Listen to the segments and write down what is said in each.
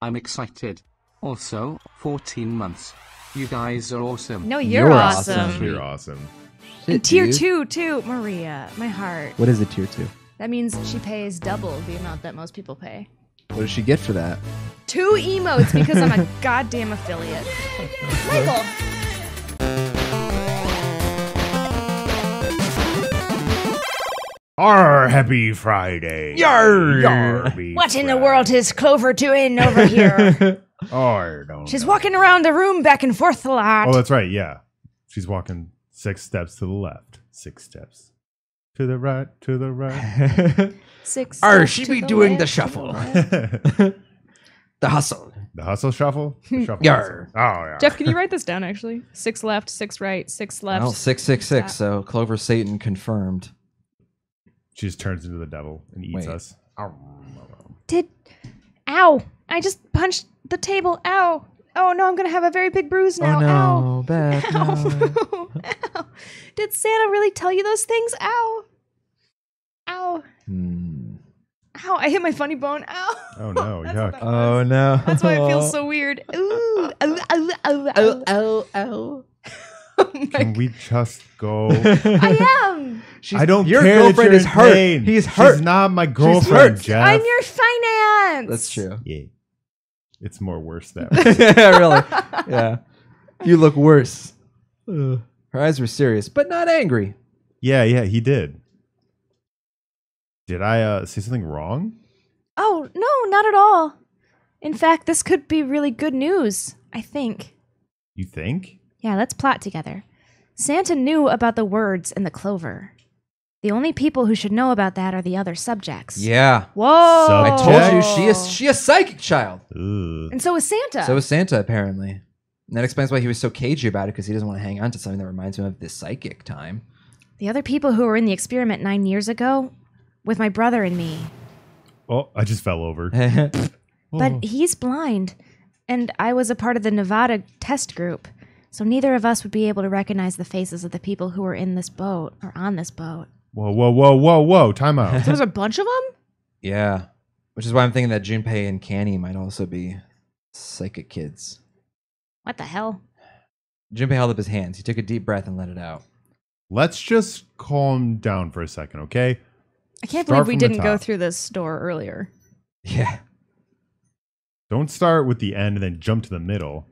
I'm excited. Also, 14 months. You guys are awesome. No, you're awesome. You're awesome. And tier 2 too, Maria. My heart. What is a tier 2? That means she pays double the amount that most people pay. What does she get for that? 2 emotes because I'm a goddamn affiliate. Michael. Arr, happy Friday. Yarr. What in the world is Clover doing over here? Arr, don't She's know. walking around the room back and forth a lot. Oh, that's right. Yeah. She's walking 6 steps to the left, 6 steps to the right, to the right. 6 Arr, steps she to be the doing left, the to shuffle. right. The hustle. The hustle shuffle? The shuffle Yarr. hustle. Oh, yeah. Jeff, can you write this down actually? 6 left, 6 right, 6 left. Well, 666, so Clover Satan confirmed. She just turns into the devil and eats Wait. us. Ow! I just punched the table. Ow! Oh no, I'm gonna have a very big bruise now. Oh no, Ow! Beth, no. Ow! Ow! Did Santa really tell you those things? Ow! Ow! Ow! I hit my funny bone. Ow! Oh, no. That's Yuck. what that Oh was. no. That's why it feels so weird. Ooh! Ow! Ow! Ow! Ow! oh, oh. Oh my Can we just go? I am. I don't your care that girlfriend you're is in hurt. pain. He's hurt. She's not my girlfriend, hurt. Jeff. I'm your finance. That's true. Yeah. It's more worse that way. Yeah, really. Yeah. You look worse. Her eyes were serious, but not angry. Yeah, he did. Did I say something wrong? Oh no, not at all. In fact, this could be really good news. I think. You think? Yeah, let's plot together. Santa knew about the words in the clover. The only people who should know about that are the other subjects. Yeah. Whoa! I Subject? told you she a psychic child. Ugh. And so is Santa. So is Santa, apparently. And that explains why he was so cagey about it, because he doesn't want to hang on to something that reminds him of this psychic time. The other people who were in the experiment 9 years ago, with my brother and me. Oh, I just fell over. But he's blind, and I was a part of the Nevada test group, so neither of us would be able to recognize the faces of the people who were in this boat, or on this boat. Whoa. Time out. So there's a bunch of them? Yeah. Which is why I'm thinking that Junpei and Canny might also be psychic kids. What the hell? Junpei held up his hands. He took a deep breath and let it out. Let's just calm down for a second, okay? I can't Start believe we from the didn't go top. through this door earlier. Yeah. Don't start with the end and then jump to the middle.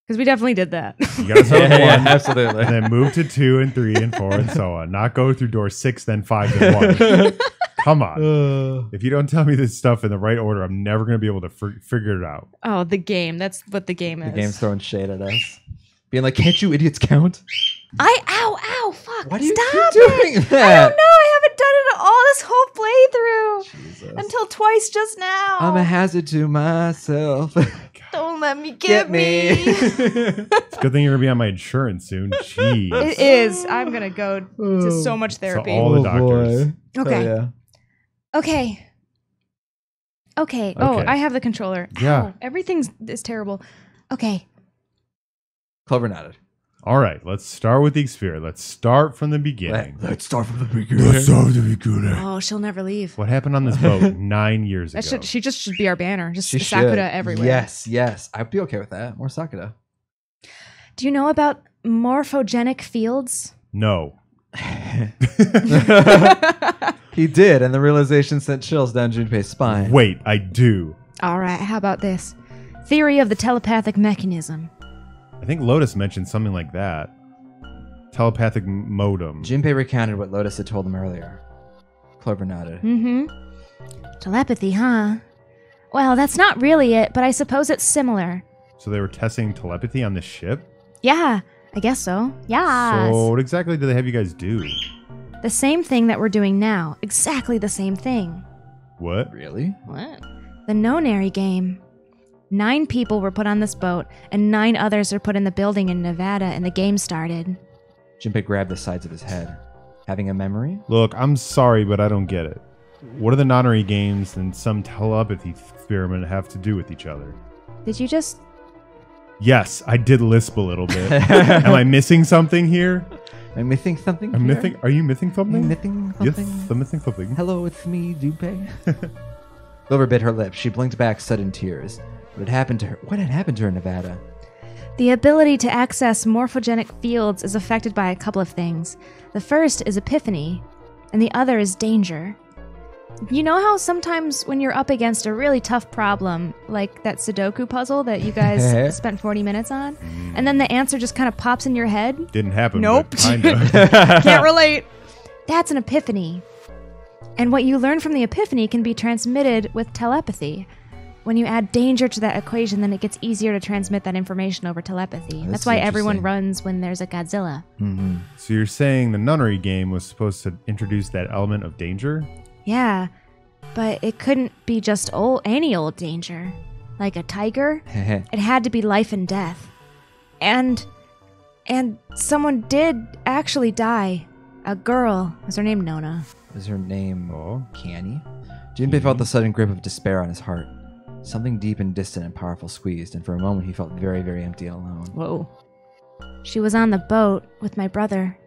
Because we definitely did that. You gotta start with one, absolutely. and then move to 2 and 3 and 4 and so on. Not go through door 6, then 5, then 1. Come on. If you don't tell me this stuff in the right order, I'm never going to be able to figure it out. Oh, the game. That's what the game is. The game's throwing shade at us. Being like, can't you idiots count? Ow, fuck. Why do you Stop keep it. doing I that? don't know. I haven't done it all this whole playthrough. Jesus. Until twice just now. I'm a hazard to myself. Don't let me get me. It's a good thing you're going to be on my insurance soon. Jeez. It is. I'm going to go to so much therapy. all the doctors. Okay. Oh, yeah. Okay. Oh, Okay. I have the controller. Yeah. Ow, everything is terrible. Okay. Clover nodded. All right, let's start with the experiment. Let's start from the beginning. Let's start from the beginning. start from the beginning. Oh, she'll never leave. What happened on this boat 9 years ago? She just should be our banner. Just She Sakura should. everywhere. Yes. I'd be okay with that. More Sakura. Do you know about morphogenic fields? No. He did, and the realization sent chills down Junpei's spine. Wait, I do. All right, how about this? Theory of the telepathic mechanism. I think Lotus mentioned something like that. Telepathic modem. Junpei recounted what Lotus had told him earlier. Clover nodded. Mm-hmm. Telepathy, huh? Well, that's not really it, but I suppose it's similar. So they were testing telepathy on the ship? Yeah, I guess so. Yeah. So what exactly do they have you guys do? The same thing that we're doing now. Exactly the same thing. What? Really? What? The Nonary game. 9 people were put on this boat, and 9 others were put in the building in Nevada, and the game started. Junpei grabbed the sides of his head. Having a memory? Look, I'm sorry, but I don't get it. What do the nonary games and some telepathy experiment have to do with each other? Did you just... Yes, I did lisp a little bit. Am I missing something here? I'm missing something I'm here? missing. Are you missing something? I'm missing something? Yes, I'm missing something. Hello, it's me, Junpei. Clover bit her lip. She blinked back, sudden tears. What had happened to her? What had happened to her in Nevada? The ability to access morphogenic fields is affected by a couple of things. The first is epiphany, and the other is danger. You know how sometimes when you're up against a really tough problem, like that Sudoku puzzle that you guys spent 40 minutes on, and then the answer just kind of pops in your head? Didn't happen. Nope. But kinda. Can't relate. That's an epiphany. And what you learn from the epiphany can be transmitted with telepathy. When you add danger to that equation, then it gets easier to transmit that information over telepathy. That's why everyone runs when there's a Godzilla. Mm-hmm. So you're saying the nunnery game was supposed to introduce that element of danger? Yeah, but it couldn't be just any old danger. Like a tiger. It had to be life and death. And someone did actually die. A girl. Was her name Nona? Was her name Canny? Junpei felt the sudden grip of despair on his heart. Something deep and distant and powerful squeezed, and for a moment he felt very, very empty and alone. Whoa. She was on the boat with my brother.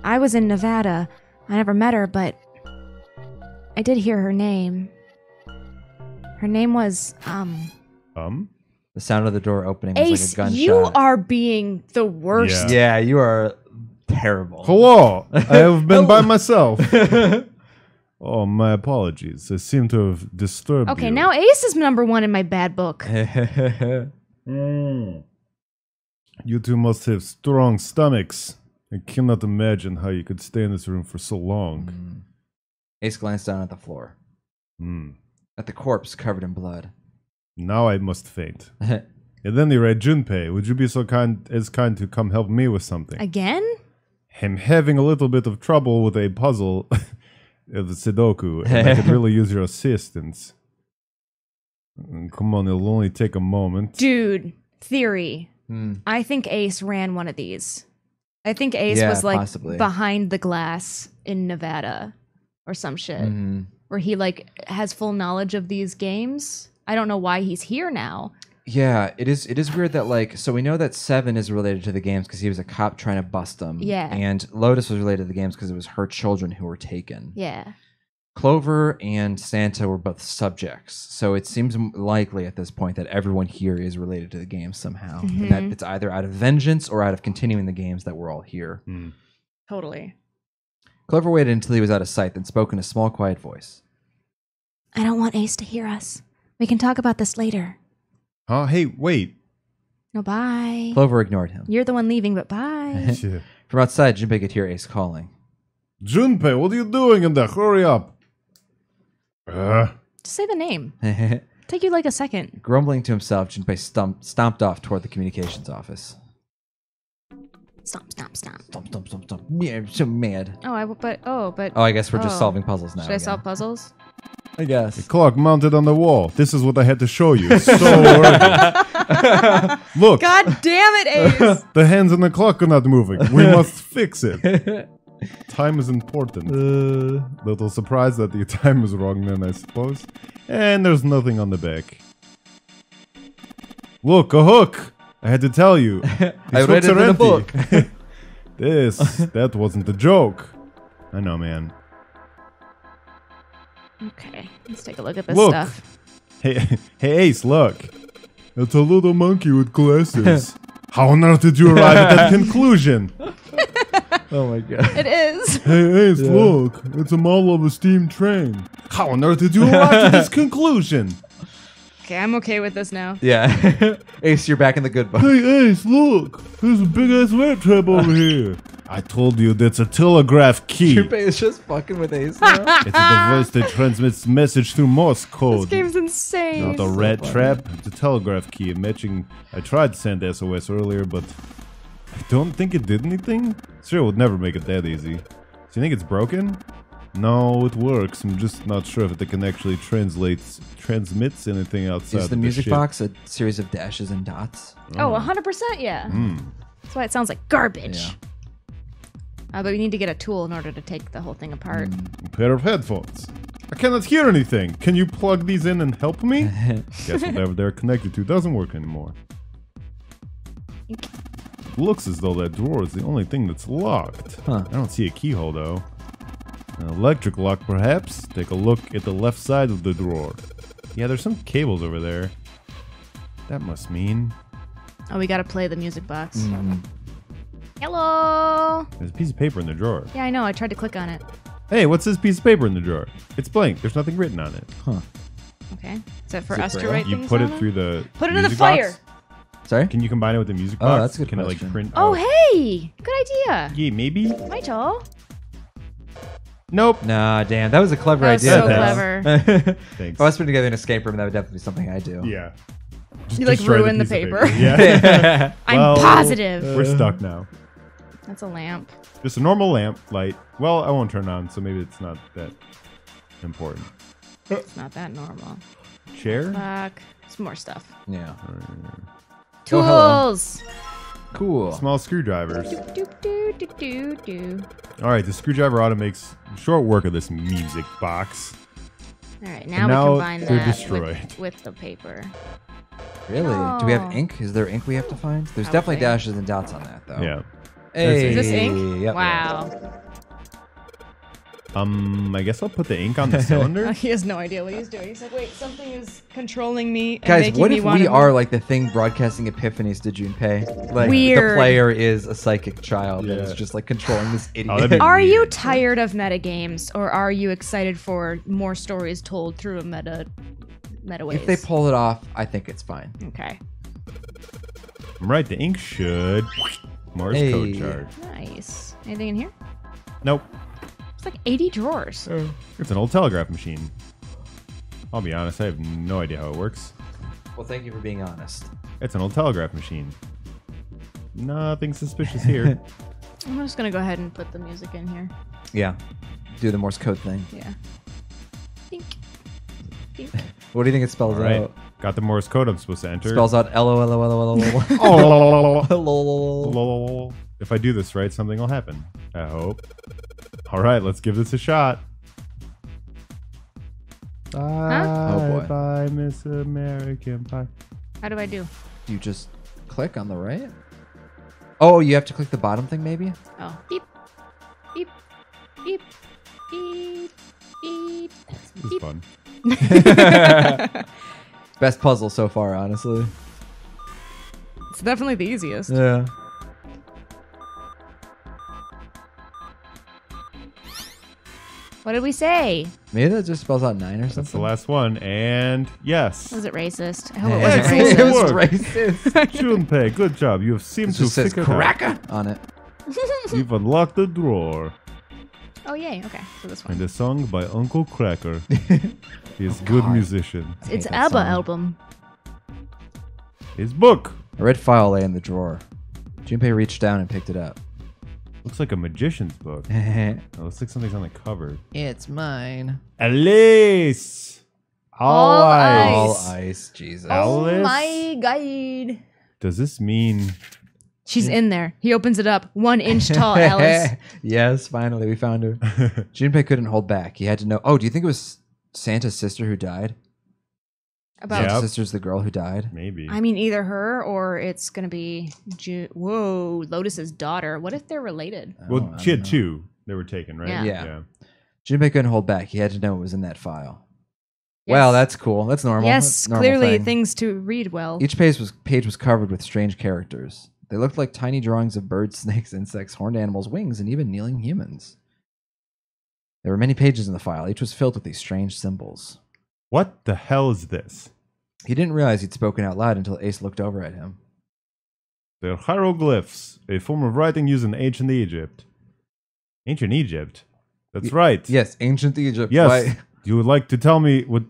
I was in Nevada. I never met her, but I did hear her name. Her name was, The sound of the door opening was Ace, like a gunshot. you are being the worst. Yeah, you are terrible. Hello, I have been by myself. Oh, my apologies. I seem to have disturbed you. Okay, now Ace is number one in my bad book. You two must have strong stomachs. I cannot imagine how you could stay in this room for so long. Ace glanced down at the floor. At the corpse covered in blood. Now I must faint. At any rate, Junpei, would you be so kind to come help me with something? Again? I'm having a little bit of trouble with a puzzle of the Sudoku, and I could really use your assistance. Come on, it'll only take a moment. Dude, theory. I think Ace ran one of these. I think Ace was like possibly behind the glass in Nevada or some shit. Where he like has full knowledge of these games. I don't know why he's here now. Yeah, it is weird that like, so we know that 7 is related to the games because he was a cop trying to bust them. Yeah. And Lotus was related to the games because it was her children who were taken. Yeah. Clover and Santa were both subjects. So it seems likely at this point that everyone here is related to the games somehow. And that it's either out of vengeance or out of continuing the games that we're all here. Totally. Clover waited until he was out of sight, then spoke in a small, quiet voice. I don't want Ace to hear us. We can talk about this later. Huh? Hey, wait. No, bye. Clover ignored him. You're the one leaving, but bye. From outside, Junpei could hear Ace calling. Junpei, what are you doing in there? Hurry up. Just say the name. Take you like a second. Grumbling to himself, Junpei stomped off toward the communications office. Stomp, stomp, stomp. Stomp, stomp, stomp, stomp. Yeah, I'm so mad. Oh, I guess we're just solving puzzles now. Should I solve puzzles? I guess. The clock mounted on the wall. This is what I had to show you. So urgent. Look. God damn it, Ace. The hands on the clock are not moving. We must fix it. Time is important. Little surprised that the time is wrong then, I suppose. And there's nothing on the back. Look, a hook. I had to tell you. I read it in the book. That wasn't a joke. I know, man. Okay, let's take a look at this Look. stuff. Hey, Ace, look. It's a little monkey with glasses. How on earth did you arrive at that conclusion? Oh my god. It is. Hey, Ace, look. It's a model of a steam train. How on earth did you arrive at this conclusion? Okay, I'm okay with this now. Yeah. Ace, you're back in the good book. Hey, Ace, look. There's a big-ass rat trap over here. I told you that's a telegraph key. Junpei is just fucking with Ace now. It's a device that transmits message through Morse code. This game's insane. Not a rat trap. It's a telegraph key. I tried to send SOS earlier, but I don't think it did anything. Sure, it would never make it that easy. Do you think it's broken? No, it works. I'm just not sure if it can actually transmits anything outside. Is the music box a series of dashes and dots? Oh, 100%, yeah. That's why it sounds like garbage. Yeah. But we need to get a tool in order to take the whole thing apart. A pair of headphones. I cannot hear anything. Can you plug these in and help me? Guess whatever they're connected to doesn't work anymore. Looks as though that drawer is the only thing that's locked. Huh. I don't see a keyhole though. An electric lock perhaps? Take a look at the left side of the drawer. Yeah, there's some cables over there. That must mean... Oh, we gotta play the music box. Mm. Hello! There's a piece of paper in the drawer. Yeah, I know. I tried to click on it. Hey, what's this piece of paper in the drawer? It's blank. There's nothing written on it. Huh. Okay. Is that for Is it us to Braille? write You things put on it through the Put it in the music fire! box? Sorry? Can you combine it with the music Oh, box? that's a good Can question. it like print Oh, out? hey! Good idea. Yeah, maybe? Michael. Nope. Nah, damn. That was a clever That was idea. so though. clever. Thanks. If I was putting together an escape room, that would definitely be something I do. Yeah. Just You, like, destroy ruin the piece of paper. Yeah. I'm Well, positive. We're stuck now. That's a lamp. Just a normal lamp light. Well, I won't turn it on, so maybe it's not that important. It's not that normal. Chair? Fuck. Some more stuff. Yeah. Tools! Oh, Cool. Small screwdrivers. Do, do, do, do, do. All right, the screwdriver ought to make short work of this music box. All right, And now now we combine they're that destroyed. with the paper. Really? Do we have Oh. ink? Is there ink we have to find? There's Probably. definitely dashes and dots on that, though. Yeah. Hey. Is this ink? Yep. Wow. I guess I'll put the ink on the cylinder. He has no idea what he's doing. He's like, wait, something is controlling me and Guys, making what me if want we to are like the thing broadcasting epiphanies to Junpei? Like the Weird. player is a psychic child that is Yeah. just like controlling this idiot. that'd be Are you weird. tired of metagames, or are you excited for more stories told through a meta ways? If they pull it off, I think it's fine. Okay. I'm right, the ink should. Morse Hey. code chart. Nice. Anything in here? Nope. It's like 80 drawers. It's an old telegraph machine. I'll be honest, I have no idea how it works. Well, thank you for being honest. It's an old telegraph machine. Nothing suspicious here. I'm just gonna go ahead and put the music in here. Yeah. Do the Morse code thing. Yeah. Dink. Dink. What do you think it spells All right. out? Got the Morse code I'm supposed to enter. Spells out LOLOLOLOL. Oh. If I do this right, something will happen. I hope. All right, let's give this a shot. Bye, Oh, boy. bye, Miss American Pie. How do I do? Do you just click on the right? Oh, you have to click the bottom thing, maybe? Oh. Beep. Beep. Beep. Beep. Beep. This is Beep. fun. Best puzzle so far, honestly. It's definitely the easiest. Yeah. What did we say? Maybe that just spells out 9 or something. That's the last one, and yes. Was it racist? I hope Hey. it wasn't Excellent racist. It was work. racist. Junpei, good job. You have seemed It to just says figure it out. cracker on it. You've unlocked the drawer. Oh, yay. Okay. So this one. And a song by Uncle Cracker. He is a good God. musician. It's that ABBA song. album. His book. A red file lay in the drawer. Junpei reached down and picked it up. Looks like a magician's book. It looks like something's on the cover. It's mine. Alice! All ice. All ice, Jesus. Alice? Oh my god. Does this mean... She's in there. He opens it up. 1 inch tall Alice. Yes, finally, we found her. Junpei couldn't hold back. He had to know. Oh, do you think it was Santa's sister who died? About. Yep. Santa's sister's the girl who died? Maybe. I mean, either her or it's gonna be. Whoa, Lotus's daughter. What if they're related? Well, I she had don't know. 2. They were taken, right? Yeah. Yeah. Junpei couldn't hold back. He had to know what was in that file. Yes. Well, that's cool. That's normal. Yes, That's a normal clearly thing. things to read well. Each page was covered with strange characters. They looked like tiny drawings of birds, snakes, insects, horned animals, wings, and even kneeling humans. There were many pages in the file. Each was filled with these strange symbols. What the hell is this? He didn't realize he'd spoken out loud until Ace looked over at him. They're hieroglyphs, a form of writing used in ancient Egypt. Ancient Egypt? That's right. Yes, ancient Egypt. Yes. Why- You would like to tell me what...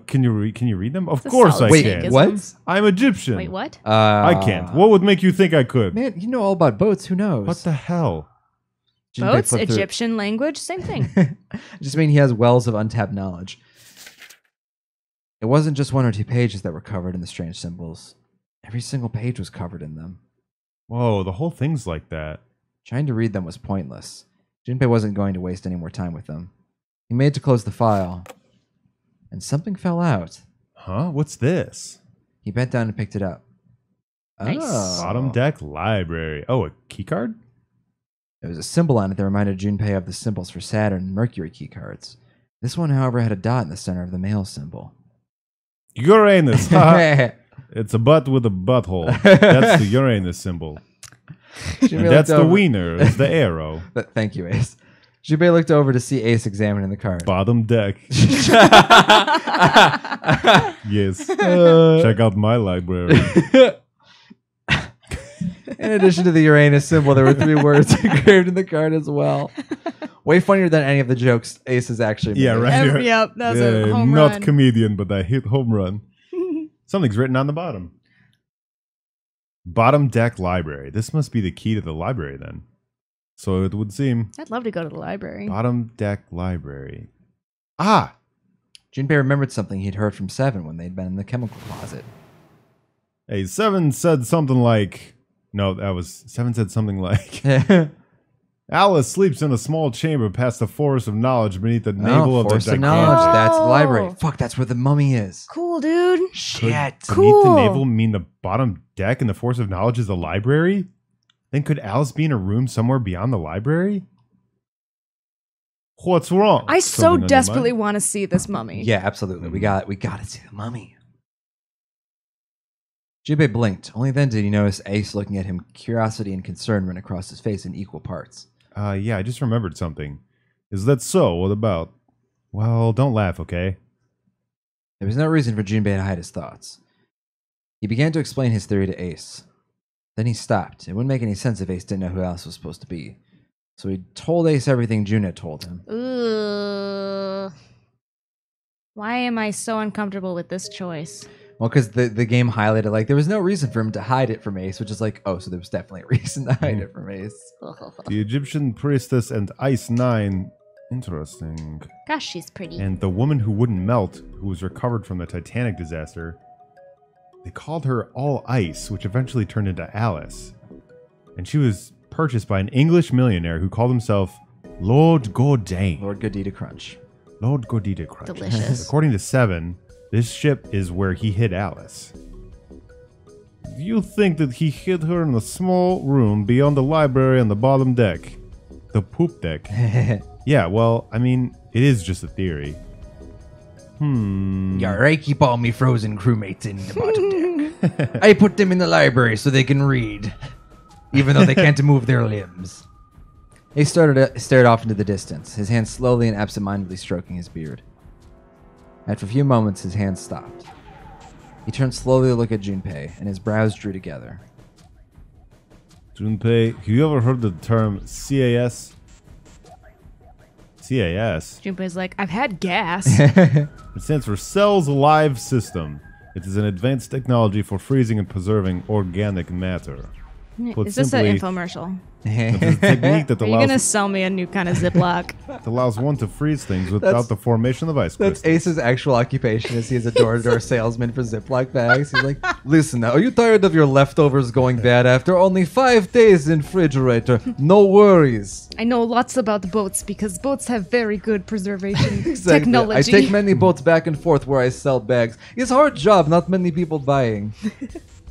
can you read them? Of It's a course I solid can. snake, what? isn't I'm Egyptian. Wait, what? I can't. What would make you think I could? Man, you know all about boats. Who knows? What the hell? Junpei Boats, flipped through- Egyptian language, same thing. Just mean he has wells of untapped knowledge. It wasn't just 1 or 2 pages that were covered in the strange symbols. Every single page was covered in them. Whoa, the whole thing's like that. Trying to read them was pointless. Junpei wasn't going to waste any more time with them. He made to close the file, and something fell out. Huh? What's this? He bent down and picked it up. Nice. Oh. Bottom deck library. Oh, a keycard? There was a symbol on it that reminded Junpei of the symbols for Saturn and Mercury keycards. This one, however, had a dot in the center of the male symbol. Uranus. haha. It's a butt with a butthole. That's the Uranus symbol. And that's the wiener. It's the arrow. Thank you, Ace. Junpei looked over to see Ace examining the card. Bottom deck. Yes. Check out my library. In addition to the Uranus symbol, there were 3 words engraved in the card as well. Way funnier than any of the jokes Ace has actually made. Yeah, right. Yep, that's a home not run. comedian, but I hit home run. Something's written on the bottom. Bottom deck library. This must be the key to the library then. So it would seem. I'd love to go to the library. Bottom deck library. Ah! Junpei remembered something he'd heard from Seven when they'd been in the chemical closet. Hey, Seven said something like. No, that was. Seven said something like. Alice sleeps in a small chamber past the forest of knowledge beneath the navel of the Forest of gigantic. Knowledge. That's the Oh. library. Fuck, that's where the mummy is. Cool, dude. Shit. Beneath Cool. the navel mean the bottom deck and the force of knowledge is the library? Then could Alice be in a room somewhere beyond the library? What's wrong? I so Something on your desperately mind? want to see this mummy. Yeah, absolutely. We got to see the mummy. Junpei blinked. Only then did he notice Ace looking at him. Curiosity and concern ran across his face in equal parts. Yeah, I just remembered something. Is that so? What about? Well, don't laugh, okay? There was no reason for Junpei to hide his thoughts. He began to explain his theory to Ace. Then he stopped. It wouldn't make any sense if Ace didn't know who Alice was supposed to be. So he told Ace everything June had told him. Ugh. Why am I so uncomfortable with this choice? Well, because the game highlighted, like, there was no reason for him to hide it from Ace, which is like, oh, so there was definitely a reason to hide it from Ace. The Egyptian priestess and Ice 9. Interesting. Gosh, she's pretty. And the woman who wouldn't melt, who was recovered from the Titanic disaster, they called her All Ice, which eventually turned into Alice. And she was purchased by an English millionaire who called himself Lord Gordane. Lord Godita Crunch. Lord Gordita Crunch. Delicious. According to Seven, this ship is where he hid Alice. Do you think that he hid her in a small room beyond the library on the bottom deck? The poop deck? Yeah, well, I mean, it is just a theory. Yeah, I keep all me frozen crewmates in the bottom deck. I put them in the library so they can read, even though they can't move their limbs. He stared off into the distance, his hand slowly and absentmindedly stroking his beard. After a few moments, his hand stopped. He turned slowly to look at Junpei, and his brows drew together. Junpei, have you ever heard the term CAS? CAS? Junpei's like, I've had gas. It stands for Cells Alive System. It is an advanced technology for freezing and preserving organic matter. Put Is this an simply, infomercial? it is a technique that Are you going to allows, sell me a new kind of Ziploc? that allows one to freeze things without the formation of ice That's crystals. Ace's actual occupation, is he is a door-to-door salesman for Ziploc bags. He's like, listen, are you tired of your leftovers going bad after only 5 days in refrigerator? No worries. I know lots about boats because boats have very good preservation Exactly. technology. I take many boats back and forth where I sell bags. It's a hard job, not many people buying.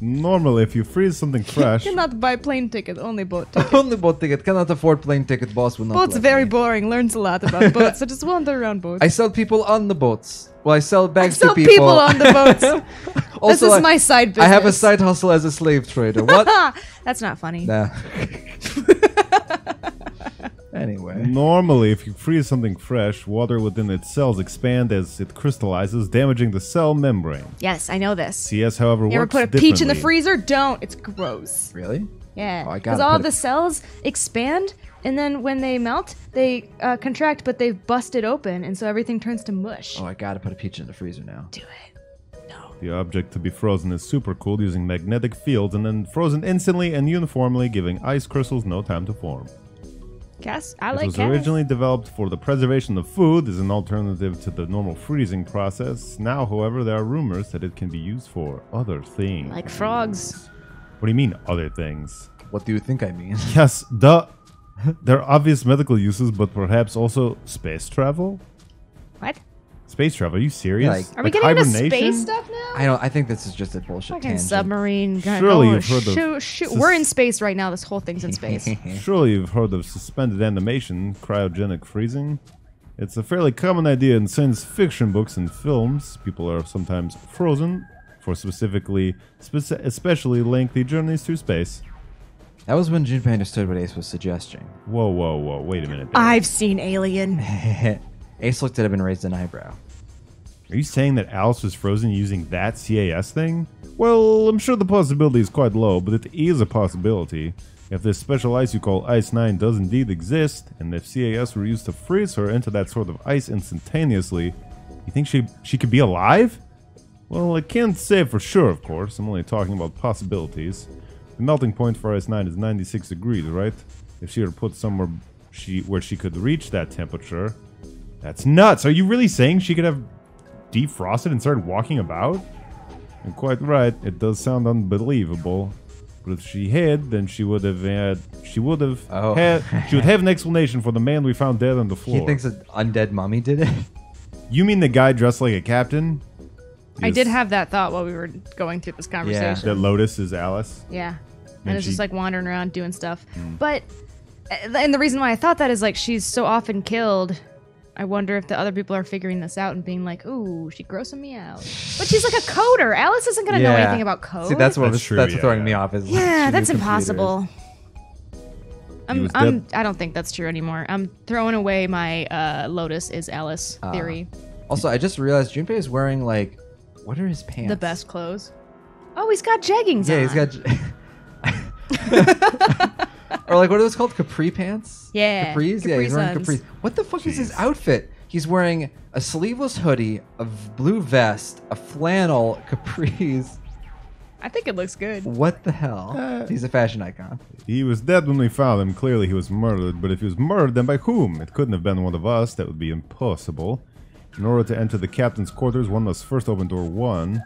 Normally, if you freeze something fresh, Cannot buy plane ticket, only boat ticket. Only boat ticket, cannot afford plane ticket, boss will not Boats let very me. boring. Learns a lot about boats. So just wander around boats. I sell people on the boats. Well, I sell I bags sell to people on the boats. Also, this is my side business. I have a side hustle as a slave trader. What? That's not funny. Nah. Anyway. normally, if you freeze something fresh, water within its cells expand as it crystallizes, damaging the cell membrane. Yes, I know this. CS, however, You ever works put a peach in the differently. freezer? Don't. It's gross. Really? Yeah. Oh, I Because gotta all put the it- cells expand, and then when they melt, they contract, but they've busted open, and so everything turns to mush. Oh, I gotta put a peach in the freezer now. Do it. No. The object to be frozen is supercooled using magnetic fields and then frozen instantly and uniformly, giving ice crystals no time to form. Cass? I This like was Cass. originally developed for the preservation of food as an alternative to the normal freezing process. Now, however, there are rumors that it can be used for other things. Like frogs. What do you mean, other things? What do you think I mean? Yes, there are obvious medical uses, but perhaps also space travel? What? Space travel? Are you serious? Like- Are we getting into space stuff now? I think this is just a bullshit Fucking tangent. submarine. Surely you've heard of We're in space right now. This whole thing's in space. Surely you've heard of suspended animation, cryogenic freezing? It's a fairly common idea in science fiction books and films. People are sometimes frozen for especially lengthy journeys through space. That was when Junpei understood what Ace was suggesting. Whoa, whoa, whoa. Wait a minute. There. I've seen Alien. Ace looked at him and raised an eyebrow. Are you saying that Alice was frozen using that CAS thing? Well, I'm sure the possibility is quite low, but it is a possibility. If this special ice you call Ice 9 does indeed exist, and if CAS were used to freeze her into that sort of ice instantaneously, you think she could be alive? Well, I can't say for sure, of course. I'm only talking about possibilities. The melting point for Ice 9 is 96 degrees, right? If she were put somewhere where she could reach that temperature... That's nuts! Are you really saying she could have defrosted and started walking about? You're quite right. It does sound unbelievable. But if she had, then she would have an explanation for the man we found dead on the floor. He thinks an undead mummy did it? You mean the guy dressed like a captain? I did have that thought while we were going through this conversation. That Lotus is Alice? Yeah. And it's just like wandering around doing stuff. But, and the reason why I thought that is like she's so often killed. I wonder if the other people are figuring this out and being like, ooh, she's grossing me out. But she's like a coder. Alice isn't going to know anything about code. See, that's what's throwing me off. Is that's impossible. I don't think that's true anymore. I'm throwing away my Lotus is Alice theory. Also, I just realized Junpei is wearing like, what are his pants? The best clothes. Oh, he's got jeggings on. Yeah, he's got... Or like, what are those called? Capri pants? Yeah. Capris? Yeah, he's wearing capris. What the fuck is his outfit? He's wearing a sleeveless hoodie, a blue vest, a flannel, capris. I think it looks good. What the hell? He's a fashion icon. He was dead when we found him. Clearly he was murdered, but if he was murdered, then by whom? It couldn't have been one of us. That would be impossible. In order to enter the captain's quarters, one must first open door 1.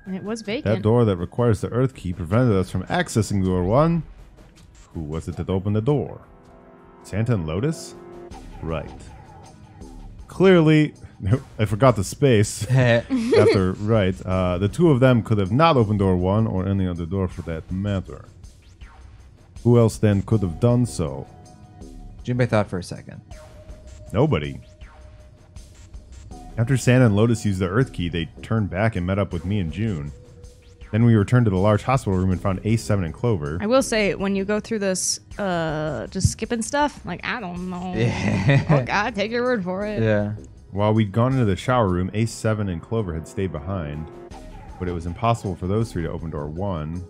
And it was vacant. That door that requires the Earth key prevented us from accessing door 1. Who was it that opened the door? Santa and Lotus? Right. Clearly, I forgot the space after right. The two of them could have not opened door 1 or any other door for that matter. Who else then could have done so? Junpei thought for a second. Nobody. After Santa and Lotus used the Earth key, they turned back and met up with me and June. Then we returned to the large hospital room and found Ace, 7, and Clover. I will say, when you go through this, just skipping stuff, like, I don't know. Oh, God, take your word for it. Yeah. While we'd gone into the shower room, Ace, 7, and Clover had stayed behind. But it was impossible for those three to open door 1.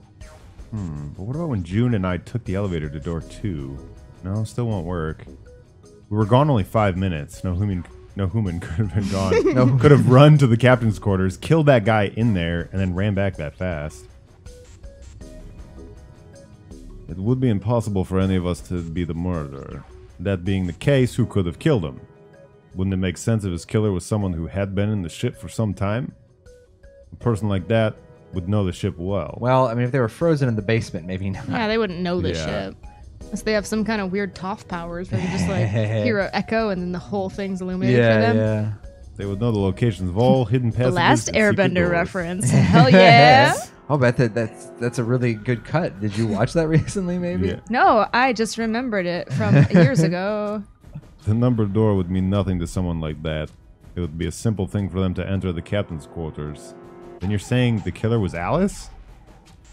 But what about when June and I took the elevator to door 2? No, still won't work. We were gone only 5 minutes. No human could have been gone. Could have run to the captain's quarters, killed that guy in there, and then ran back that fast. It would be impossible for any of us to be the murderer. That being the case, who could have killed him? Wouldn't it make sense if his killer was someone who had been in the ship for some time? A person like that would know the ship well. Well, I mean, if they were frozen in the basement, maybe not. Yeah, they wouldn't know the ship. Unless they have some kind of weird Toph powers where they just like hear an echo and then the whole thing's illuminated for them. Yeah. They would know the locations of all hidden passages. The last and secret Airbender doors. reference. Hell yeah. Oh, Beth, that's a really good cut. Did you watch that recently, maybe? Yeah. No, I just remembered it from years ago. The numbered door would mean nothing to someone like that. It would be a simple thing for them to enter the captain's quarters. Then you're saying the killer was Alice?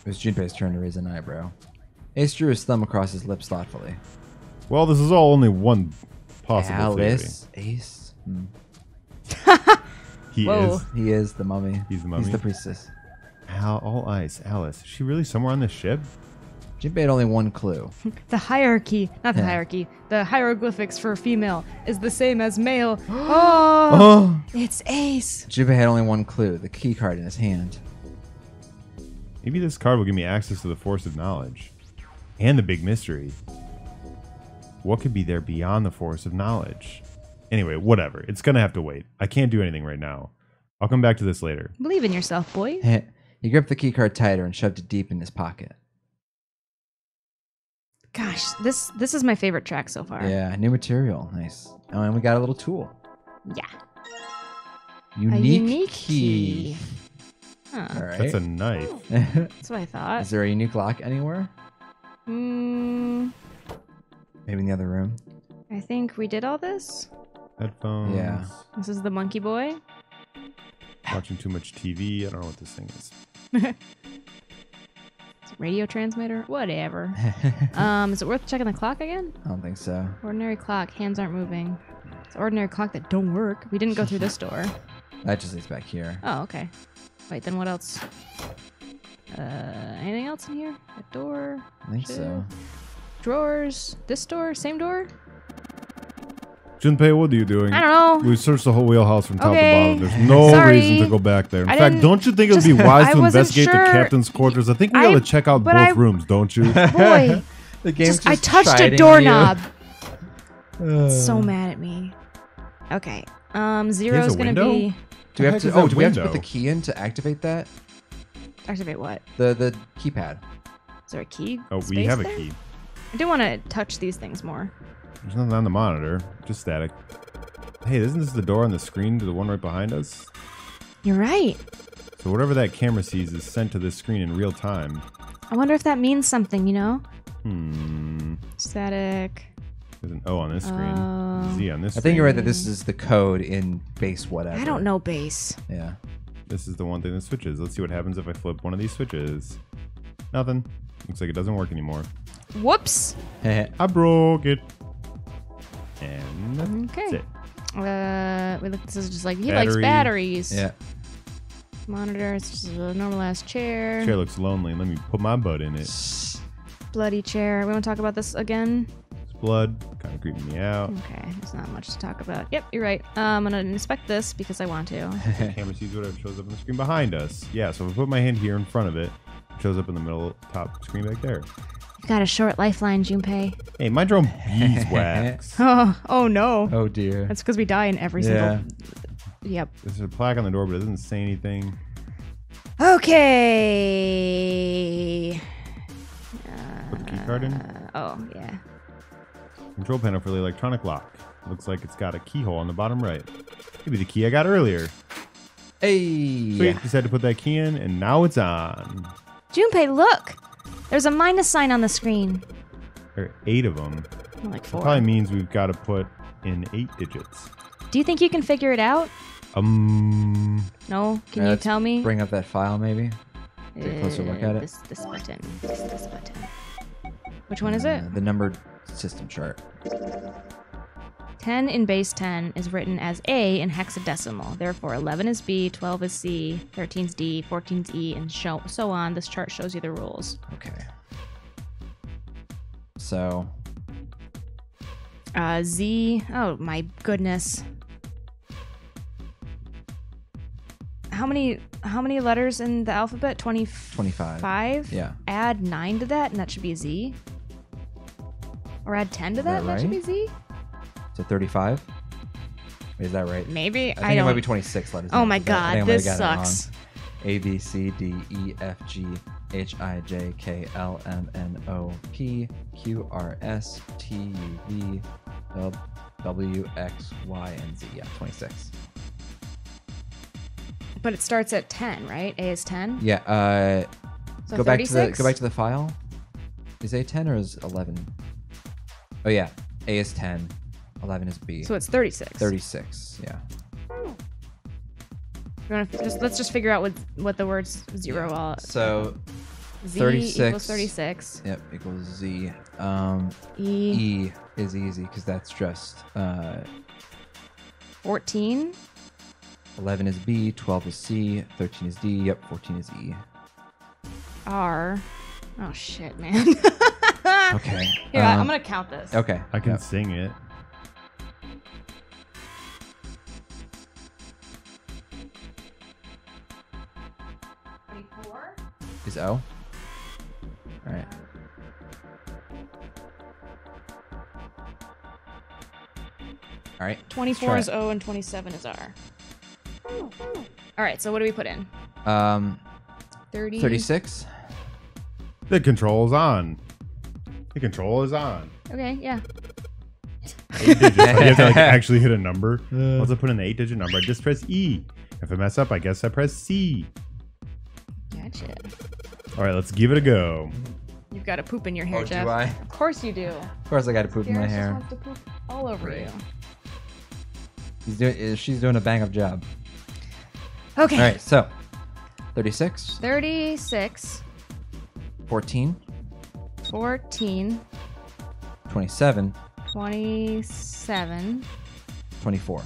It was Junpei's turn to raise an eyebrow. Ace drew his thumb across his lips thoughtfully. Well, this is all only one possible Alice, Ace. theory. He is. He is the mummy. He's the mummy? He's the priestess. All ice. Alice. Is she really somewhere on this ship? Junpei had only one clue. The hierarchy, not the hierarchy, the hieroglyphics for female is the same as male. Oh, it's Ace. Junpei had only one clue, the key card in his hand. Maybe this card will give me access to the force of knowledge. And the big mystery. What could be there beyond the force of knowledge? Anyway, whatever. It's going to have to wait. I can't do anything right now. I'll come back to this later. Believe in yourself, boy. He gripped the key card tighter and shoved it deep in his pocket. Gosh, this is my favorite track so far. Yeah, new material. Nice. Oh, and we got a little tool. Yeah. Unique key. Huh. All right. That's a knife. That's what I thought. Is there a unique lock anywhere? Mm, Maybe in the other room? I think we did all this. Headphones. Yeah. This is the monkey boy. Watching too much TV. I don't know what this thing is. It's a radio transmitter. Whatever. Is it worth checking the clock again? I don't think so. Ordinary clock. Hands aren't moving. It's an ordinary clock that don't work. We didn't go through this door. That just leads back here. Oh, okay. Wait, then what else? Anything else in here? A door? I think so. Drawers? This door? Same door? Junpei, what are you doing? I don't know. We searched the whole wheelhouse from top Okay. to bottom. There's no Sorry. reason to go back there. In I fact, didn't- don't you think it would be just- wise I to wasn't investigate the sure. captain's quarters? I think we ought to check out but both I- rooms, don't you? Boy, The game's I just touched a chiding doorknob. you. So mad at me. Okay. He Zero has is a gonna window? be Do we have heck to? is Oh, that do we have to window? put the key in to activate that? activate what? The keypad. Is there a key? Oh, we space have a there? key. I do want to touch these things more. There's nothing on the monitor. Just static. Hey, isn't this the door on the screen to the one right behind us? You're right. So whatever that camera sees is sent to this screen in real time. I wonder if that means something, you know? Static. There's an O on this screen. Z on this I think you're right that screen. this is the code in base whatever. I don't know base. Yeah. This is the one thing that switches. Let's see what happens if I flip one of these switches. Nothing. Looks like it doesn't work anymore. Whoops. I broke it. And that's Okay. it. This is just like, he likes Battery. batteries. Yeah. Monitor, it's just a normal ass chair. Chair looks lonely. Let me put my butt in it. It's Bloody chair. We want to talk about this again? blood. Kind of creeping me out. Okay, there's not much to talk about. Yep, you're right. I'm going to inspect this because I want to. The camera sees whatever shows up on the screen behind us. Yeah, so if I put my hand here in front of it, it shows up in the middle top screen back there. You've got a short lifeline, Junpei. Hey, my drone beeswax. Oh no. Oh dear. That's because we die in every Yeah. single... Yep. There's a plaque on the door, but it doesn't say anything. Okay. Put the key card in. Oh, yeah. Control panel for the electronic lock. Looks like it's got a keyhole on the bottom right. Maybe the key I got earlier. Hey. Sweet, just had to put that key in, and now it's on. Junpei, look! There's a minus sign on the screen. There are 8 of them. Like That 4. probably means we've got to put in 8 digits. Do you think you can figure it out? No? Can you Let's tell me? Bring up that file, maybe. Take a closer look at it. This button. This button. Which one is it? The numbered system chart. 10 in base 10 is written as A in hexadecimal. Therefore, 11 is B, 12 is C, 13 is D, 14 is E, and so on. This chart shows you the rules. Okay. So Z. Oh my goodness. How many letters in the alphabet? 25. 5? Yeah. Add 9 to that, and that should be a Z. Or add 10 to that, that and that should be right? Z. So 35. Is that right? Maybe. I think it might be 26 letters. Oh in my alphabet. I god, think I might this have got it wrong. sucks. A B C D E F G H I J K L M N O P Q R S T U V W X Y and Z. Yeah, 26. But it starts at 10, right? A is 10. Yeah. So Go back to 36? the file. Is A 10 or is 11? Oh yeah, A is 10. 11 is B. So it's 36. 36. Yeah. Let's just figure out what the words zero are. So Z 36 equals 36. Yep, equals Z. E E is easy because that's just 14. 11 is B, 12 is C, 13 is D, yep, 14 is E. R. Oh shit, man. Okay. Here, I'm gonna count this. Okay. I can yep. sing it. Is O? All right. All right. 24 let's is try it. O and 27 is R. All right, so what do we put in? 30. 36. The control is on. The control is on. Okay, yeah. 8 digits. You have to like actually hit a number. Once I put in the 8-digit number, I just press E. If I mess up, I guess I press C. Gotcha. All right, let's give it a go. You've got to poop in your hair, Oh, Jeff. do I? Of course you do. Of course I got to poop in my Garrus just hair. wants to poop all over Great. you. She's doing a bang up job. Okay. All right, so 36, 36, 14, 14, 27, 27, 24.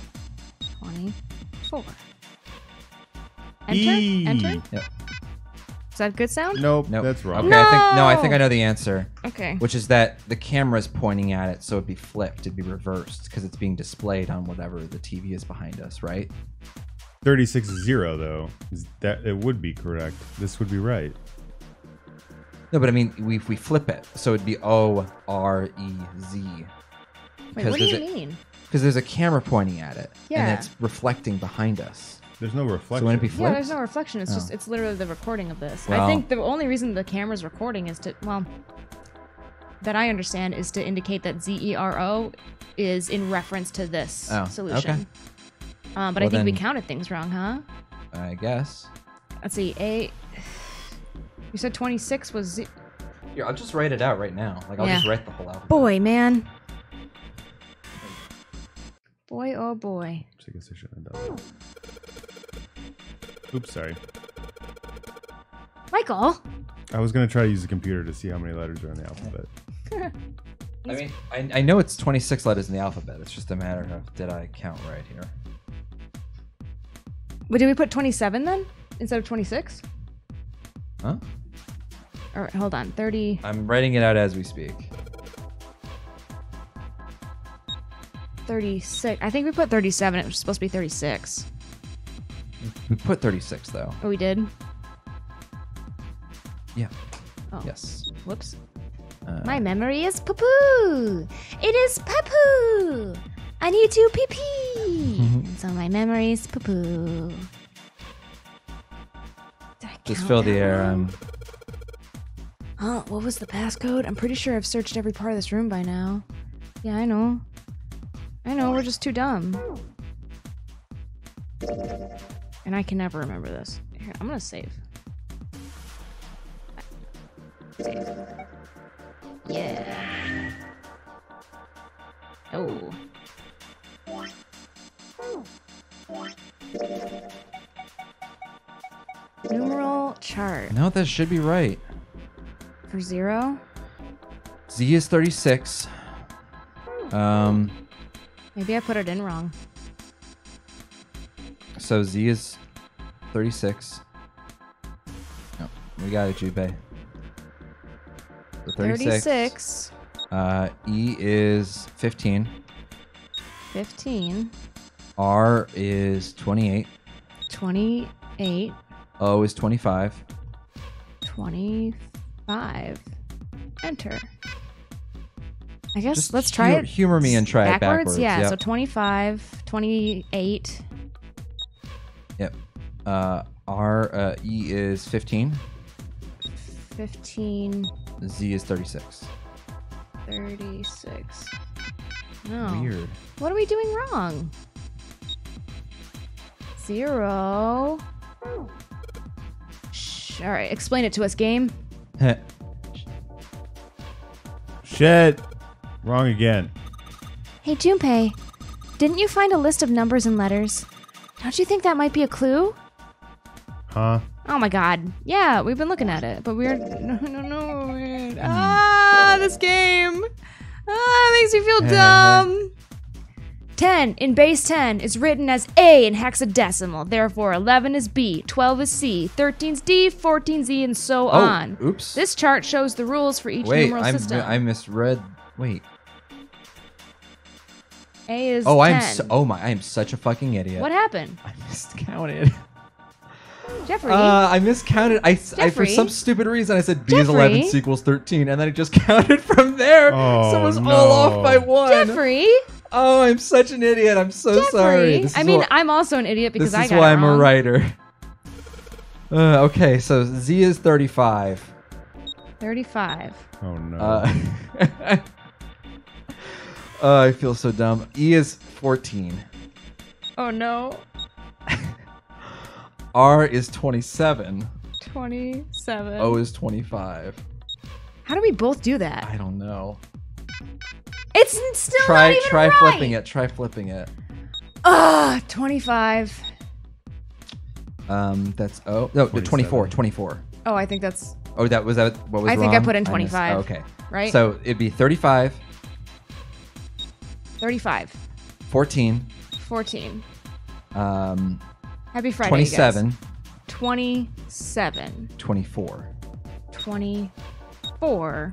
24. E. Enter? Yep. Is that a good sound? Nope, Nope. that's wrong. Okay, I think I know the answer. Okay. Which is that the camera's pointing at it, so it'd be flipped, it'd be reversed, because it's being displayed on whatever the TV is behind us, right? 36 is 0, though. That it would be correct. This would be right. No, but I mean, we flip it, so it'd be O-R-E-Z. Wait, what do you mean? Because there's a camera pointing at it, Yeah. and it's reflecting behind us. There's no reflection. So wouldn't it be flipped? Yeah, there's no reflection. It's just, it's literally the recording of this. Well- I think the only reason the camera's recording is to, well, that I understand is to indicate that Z.E.R.O is in reference to this solution. Okay. But Well, I think we then- counted things wrong, huh? I guess. Let's see, you said 26 was Z. Here, I'll just write it out right now. Like, I'll Yeah. just write the whole alphabet. Boy, man. Boy, oh boy. I guess I shouldn't have done that. Oops, sorry. Michael! I was going to try to use the computer to see how many letters are in the alphabet. I mean, I know it's 26 letters in the alphabet. It's just a matter of did I count right here. But did we put 27 then? Instead of 26? Huh? Or hold on, 30. I'm writing it out as we speak. 36. I think we put 37. It was supposed to be 36. We put 36 though. Oh, we did? Yeah. Oh. Yes. Whoops. My memory is poo-poo. It is poo-poo. I need to pee-pee. And so my memory is poo-poo. Did I Just count fill the that air. wrong? What was the passcode? I'm pretty sure I've searched every part of this room by now. Yeah, I know. We're just too dumb. And I can never remember this. Here, I'm gonna save. Save. Yeah. Oh. Numeral chart No, that should be right. for 0. Z is 36. Maybe I put it in wrong. So Z is 36. No, we got it, Jupe. So 36. E is 15. 15. R is 28. 28. O is 25. 25. Enter. I guess Just let's try it. Humor me and try it backwards. Yeah, Yep. so 25, 28. Yep. E is 15. 15, Z is 36. 36. No. Weird. What are we doing wrong? 0. Shh. All right, explain it to us, game. Shit. Wrong again. Hey, Junpei, didn't you find a list of numbers and letters? Don't you think that might be a clue? Huh? Oh my god. Yeah, we've been looking at it, but we're... No. This game. It makes me feel dumb. 10 in base 10 is written as A in hexadecimal. Therefore, 11 is B, 12 is C, 13 is D, 14 is E, and so on. Oops. This chart shows the rules for each Wait, numeral system. I misread. Wait. A is Oh, 10. I am such a fucking idiot. What happened? I miscounted. Jeffrey? I miscounted. I for Jeffrey? some stupid reason I said B is Jeffrey? 11, C equals 13, and then it just counted from there. Oh, so it was no. all off by 1. Jeffrey? Oh, I'm such an idiot. I'm so Jeffrey? sorry. I'm also an idiot because I This got is why it I'm wrong. a writer. Okay, so Z is 35. 35. Oh no. I feel so dumb. E is 14. Oh no. R is 27. 27. O is 25. How do we both do that? I don't know. It's still not Try even try right. flipping it. Try flipping it. 25. That's no, 24. 24. Oh, I think that's Oh, that was what was I think I wrong? put in missed- 25. okay. right. So it'd be 35, 35, 14, 14. um, Happy Friday, 27, guys. 27, 24. 24.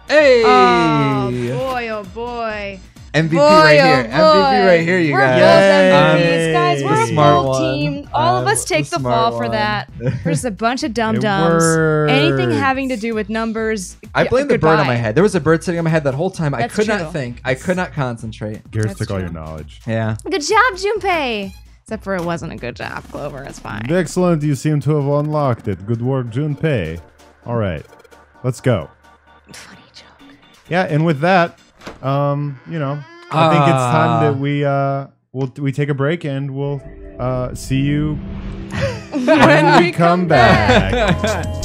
Hey! Oh boy. MVP Boy, right oh here. boy. MVP right here, you We're guys. both MVPs, guys. We're The a smart full one. team. All of us take the fall for that. We're just a bunch of dum-dums. Anything works. having to do with numbers. I blame the bird on my goodbye. head. There was a bird sitting on my head that whole time. I That's could true. not think. I could not concentrate. Garrett That's took all your true. knowledge. Yeah. Good job, Junpei. Except for it wasn't a good job, Clover. It's fine. Excellent. You seem to have unlocked it. Good work, Junpei. All right. Let's go. Funny joke. Yeah, and with that, I think it's time that we take a break and we'll see you when we come back.